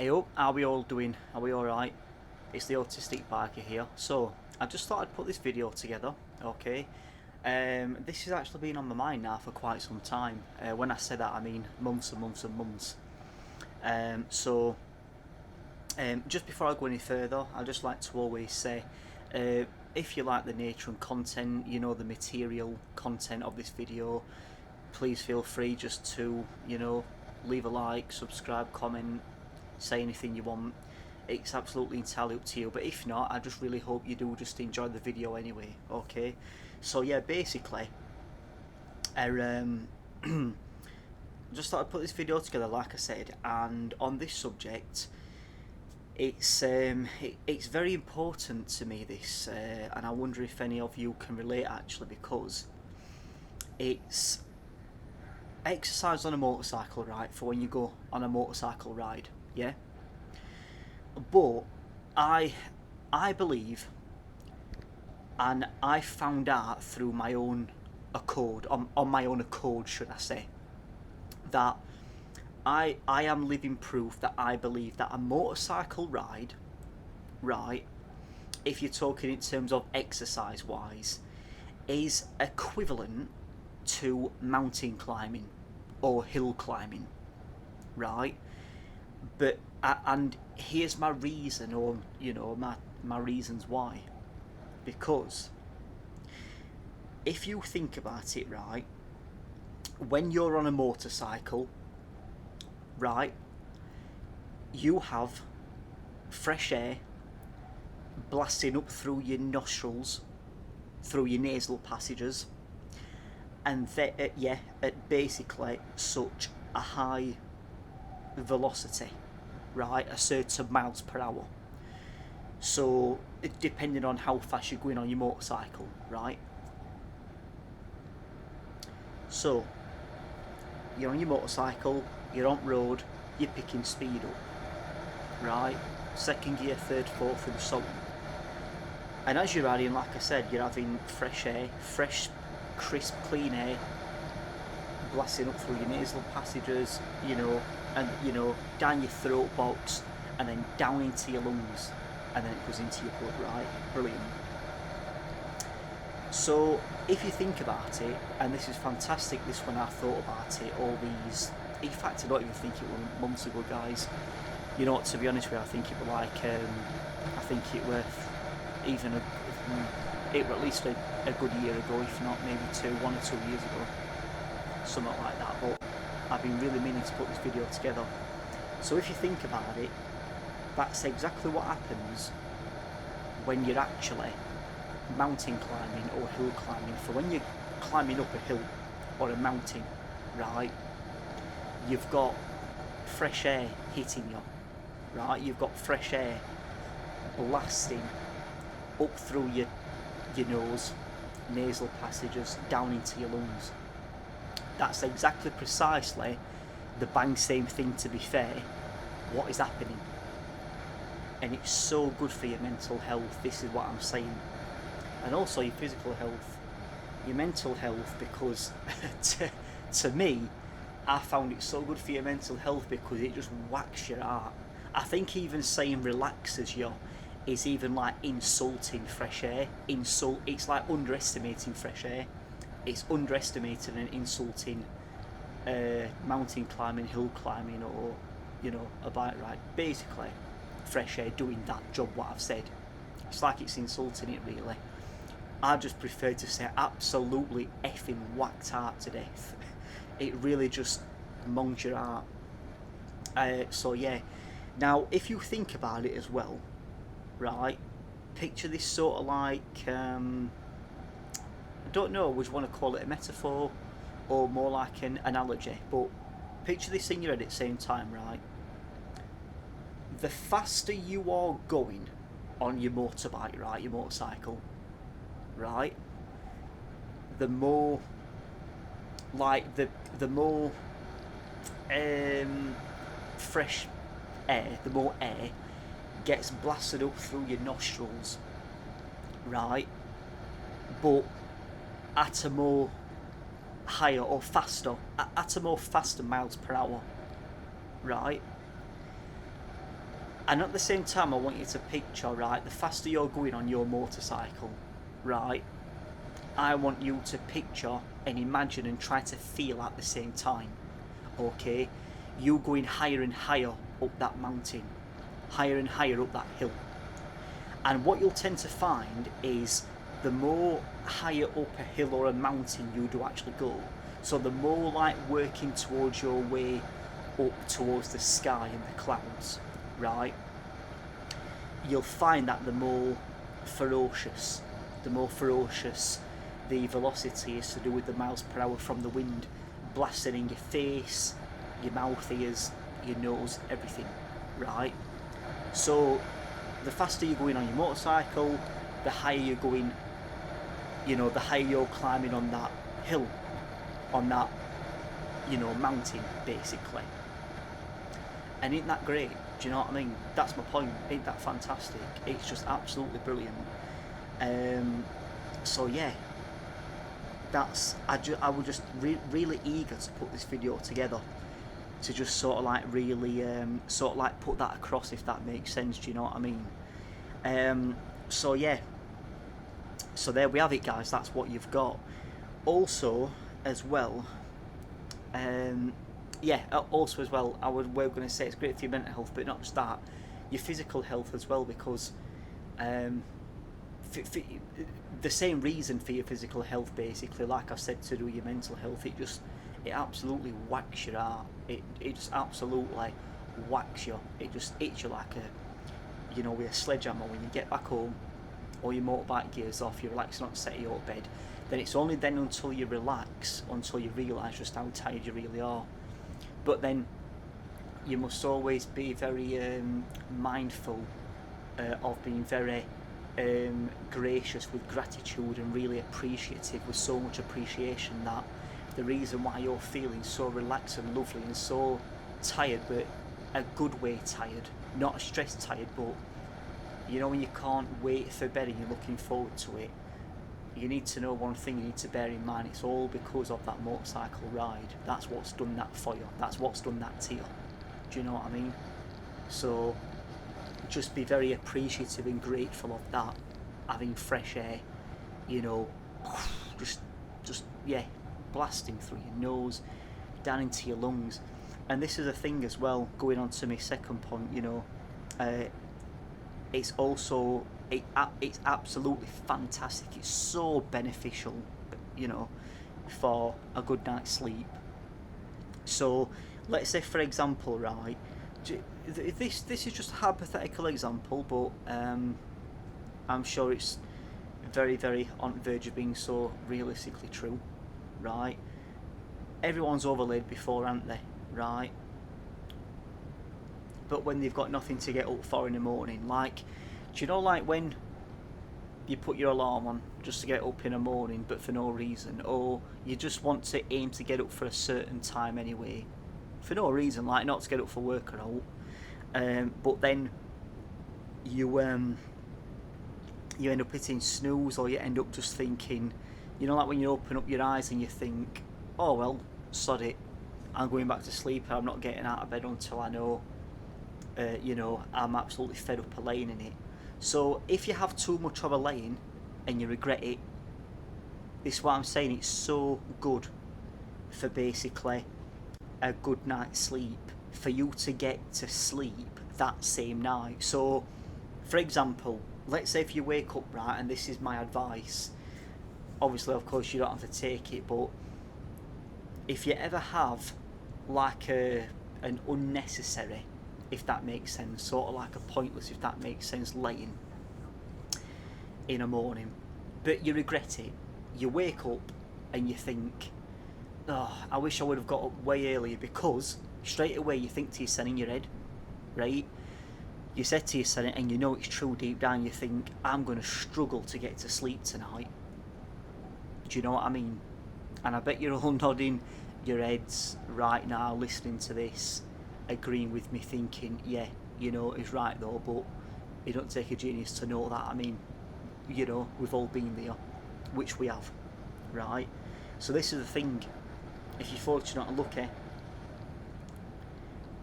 Hey up, how we all doing? Are we alright? It's the Autistic Biker here. So, I just thought I'd put this video together, okay? This has actually been on my mind now for quite some time. When I say that, I mean months and months and months. Just before I go any further, I'd just like to always say, if you like the nature and content, you know, the material content of this video, please feel free just to, leave a like, subscribe, comment, say anything you want. It's absolutely entirely up to you, but if not, I just really hope you do just enjoy the video anyway, okay? So yeah, basically, I just thought I'd put this video together, like I said, and on this subject, it's very important to me, this, and I wonder if any of you can relate actually, because it's exercise on a motorcycle, right, for when you go on a motorcycle ride, yeah? But I believe, and I found out through my own accord, on my own accord should I say, that I am living proof that I believe that a motorcycle ride, right, if you're talking in terms of exercise wise, is equivalent to mountain climbing or hill climbing, right? But and here's my reason, or my reasons why. Because if you think about it, right, when you're on a motorcycle, right, you have fresh air blasting up through your nostrils, through your nasal passages, and at basically such a high velocity, right, a certain miles per hour. So depending on how fast you're going on your motorcycle, right? So you're on your motorcycle, you're on road, you're picking speed up, right? Second gear, third, fourth, and so on. And as you're riding, like I said, you're having fresh air, fresh, crisp, clean air blasting up through your nasal passages, and down your throat box, and then down into your lungs, and then it goes into your blood, right? Brilliant. So if you think about it, and this is fantastic, this when I thought about it, all these, in fact I don't even think it was months ago, guys. You know what, to be honest with you, I think it was even it were at least a good year ago, if not maybe 1 or 2 years ago, something like that. But I've been really meaning to put this video together. So if you think about it, that's exactly what happens when you're actually mountain climbing or hill climbing. For when you're climbing up a hill or a mountain, right, you've got fresh air hitting you, right? You've got fresh air blasting up through your nose, nasal passages, down into your lungs. That's exactly precisely the bang same thing, to be fair, what is happening. And it's so good for your mental health, this is what I'm saying. And also your physical health, your mental health, because to me, I found it so good for your mental health because it just whacks your heart. I think even saying relaxes you is even like insulting fresh air. It's like underestimating fresh air. It's underestimating and insulting mountain climbing, hill climbing, or a bike ride. Basically, fresh air doing that job what I've said. It's like it's insulting it, really. I just prefer to say absolutely effing whacked heart to death. It really just mongs your heart. So yeah. Now, if you think about it as well, right, picture this sort of like, I don't know, would you want to call it a metaphor or more like an analogy, but picture this in your head at the same time, right? The faster you are going on your motorbike, right, your motorcycle, right, the more like the more fresh air, the more air gets blasted up through your nostrils, right, but at a more higher or faster, at a more faster miles per hour, right? And at the same time, I want you to picture, right, the faster you're going on your motorcycle, right, I want you to picture and imagine and try to feel at the same time, okay, you going higher and higher up that mountain, higher and higher up that hill. And what you'll tend to find is the more higher up a hill or a mountain you do actually go, so the more like working towards your way up towards the sky and the clouds, right, you'll find that the more ferocious the velocity is, to do with the miles per hour from the wind blasting in your face, your mouth, ears, your nose, everything, right? So the faster you're going on your motorcycle, the higher you're going, the higher you're climbing on that hill, on that, mountain, basically. And ain't that great? Do you know what I mean? That's my point. Ain't that fantastic? It's just absolutely brilliant. So yeah, I was just really eager to put this video together, to just sort of like really put that across, if that makes sense. Do you know what I mean? So yeah, so there we have it, guys. That's what you've got. Also, as well, also as well, we're going to say it's great for your mental health, but not just that, your physical health as well, because for the same reason for your physical health, basically, like I said, to do your mental health, it absolutely whacks your heart. It just absolutely whacks you. It just hits you like with a sledgehammer when you get back home, or your motorbike gears off, you're relaxing on the set of your bed. Then it's only then until you relax, until you realise just how tired you really are. But then you must always be very mindful of being very gracious with gratitude, and really appreciative, with so much appreciation, that the reason why you're feeling so relaxed and lovely and so tired, but a good way tired, not a stressed tired, but when you can't wait for bed and you're looking forward to it, you need to know one thing, you need to bear in mind, it's all because of that motorcycle ride. That's what's done that for you, that's what's done that to you. Do you know what I mean? So just be very appreciative and grateful of that, having fresh air, just blasting through your nose, down into your lungs. And this is a thing as well, going on to my second point, it's also, it's absolutely fantastic, it's so beneficial, for a good night's sleep. So let's say, for example, right, this is just a hypothetical example, but I'm sure it's very, very on the verge of being so realistically true, right? Everyone's overlaid before, aren't they, right? But when they've got nothing to get up for in the morning, like, do you know, like when you put your alarm on just to get up in the morning, but for no reason, or you just want to aim to get up for a certain time anyway, for no reason, like not to get up for work or all, but then you end up hitting snooze, or you end up just thinking, like when you open up your eyes and you think, oh well, sod it, I'm going back to sleep, I'm not getting out of bed until I know, I'm absolutely fed up of laying in it. So if you have too much of a laying and you regret it, this is what I'm saying, it's so good for basically a good night's sleep, for you to get to sleep that same night. So for example, let's say if you wake up, right, and this is my advice, obviously of course you don't have to take it, but if you ever have like an unnecessary, if that makes sense, sort of like a pointless, if that makes sense, laying in a morning, but you regret it, you wake up and you think, oh, I wish I would have got up way earlier, because straight away you think to yourself in your head, right, you said to yourself, and it's true deep down, you think, I'm going to struggle to get to sleep tonight. Do you know what I mean? And I bet you're all nodding your heads right now listening to this, agreeing with me, thinking, yeah, it's right though, but it don't take a genius to know that. I mean, we've all been there, which we have, right? So this is the thing, if you're fortunate and lucky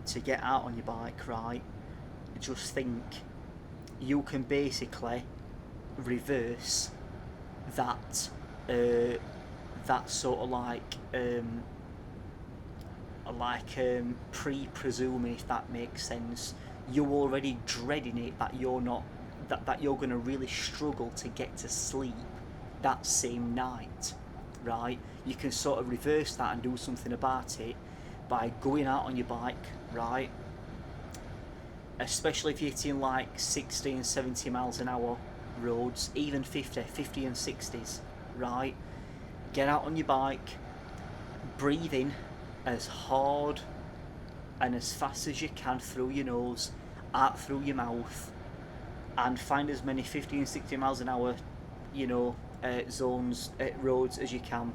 to get out on your bike, right, just think you can basically reverse that that sort of pre-presuming, if that makes sense. You're already dreading it, that you're not that you're going to really struggle to get to sleep that same night, right? You can sort of reverse that and do something about it by going out on your bike, right? Especially if you're hitting like 60 and 70 miles an hour roads, even 50 and 60s, right? Get out on your bike, breathe in as hard and as fast as you can through your nose, out through your mouth, and find as many 50 and 60 miles an hour, zones, roads as you can.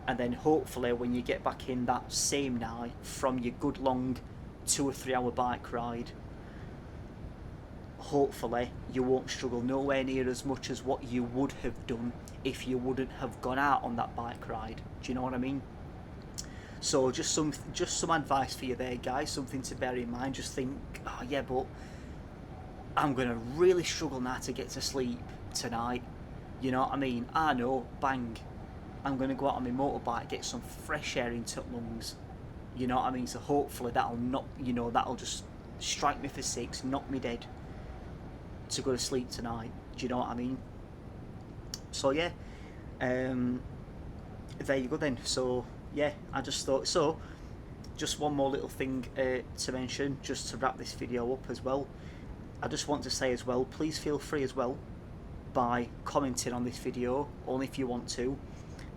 And then hopefully when you get back in that same night from your good long 2 or 3 hour bike ride, hopefully you won't struggle nowhere near as much as what you would have done if you wouldn't have gone out on that bike ride. Do you know what I mean? So just some advice for you there, guys, something to bear in mind. Just think, oh yeah, but I'm going to really struggle now to get to sleep tonight. You know what I mean? I know, bang, I'm going to go out on my motorbike, get some fresh air into lungs. You know what I mean? So hopefully that'll just strike me for 6, knock me dead to go to sleep tonight. Do you know what I mean? So yeah, there you go then. So yeah, I just thought, so just one more little thing to mention, just to wrap this video up as well. I just want to say as well, please feel free as well by commenting on this video, only if you want to,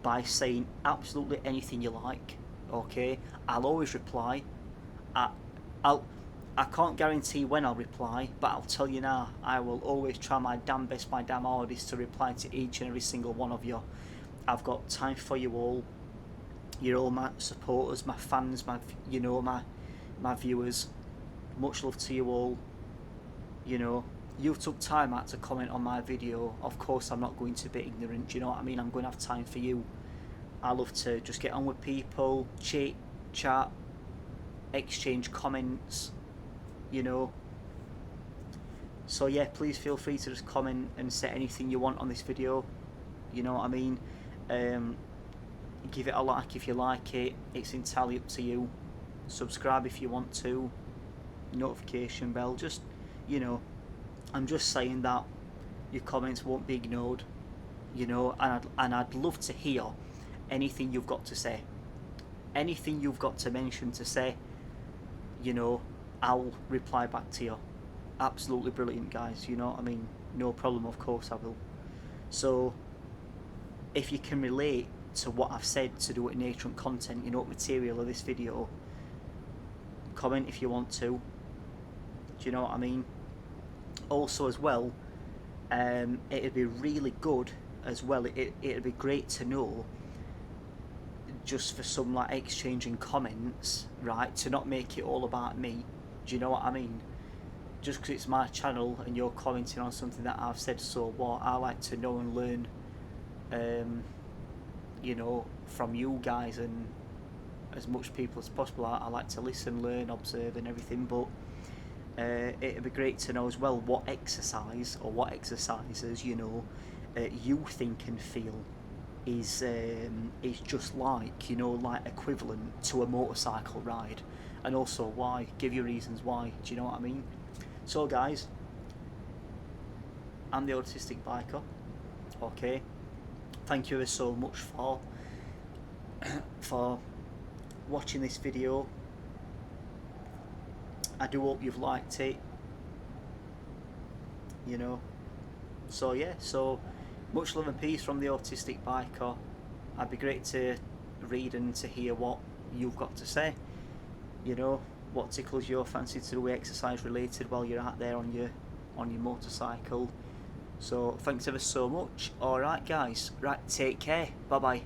by saying absolutely anything you like, okay? I'll always reply. I can't guarantee when I'll reply, but I'll tell you now, I will always try my damn best, my damn hardest to reply to each and every single one of you. I've got time for you all. You're all my supporters, my fans, my viewers. Much love to you all. You know, you took time out to comment on my video. Of course I'm not going to be ignorant, do you know what I mean? I'm going to have time for you. I love to just get on with people, chit, chat, exchange comments, you know. So yeah, please feel free to just comment and say anything you want on this video, you know what I mean. Give it a like if you like it, it's entirely up to you. Subscribe if you want to, notification bell, just, you know, I'm just saying that your comments won't be ignored, you know, and I'd love to hear anything you've got to say, anything you've got to mention to say, you know, I'll reply back to you. Absolutely brilliant, guys, you know what I mean? No problem, of course I will. So if you can relate to what I've said to do with nature and content, you know, material of this video, comment if you want to. Do you know what I mean? Also as well, it'd be really good as well, it'd be great to know, just for some like exchanging comments, right, to not make it all about me. Do you know what I mean? Just because it's my channel and you're commenting on something that I've said, so what, I like to know and learn, you know, from you guys and as much people as possible. I like to listen, learn, observe and everything, but it'd be great to know as well what exercise or what exercises, you know, you think and feel is just like, you know, like equivalent to a motorcycle ride, and also why. Give your reasons why. Do you know what I mean? So guys, I'm the Autistic Biker, okay? Thank you ever so much for watching this video. I do hope you've liked it, you know. So yeah, so much love and peace from the Autistic Biker. I'd be great to read and to hear what you've got to say, you know, what tickles your fancy to do exercise related while you're out there on your motorcycle. So thanks ever so much. Alright guys, right, take care, bye bye.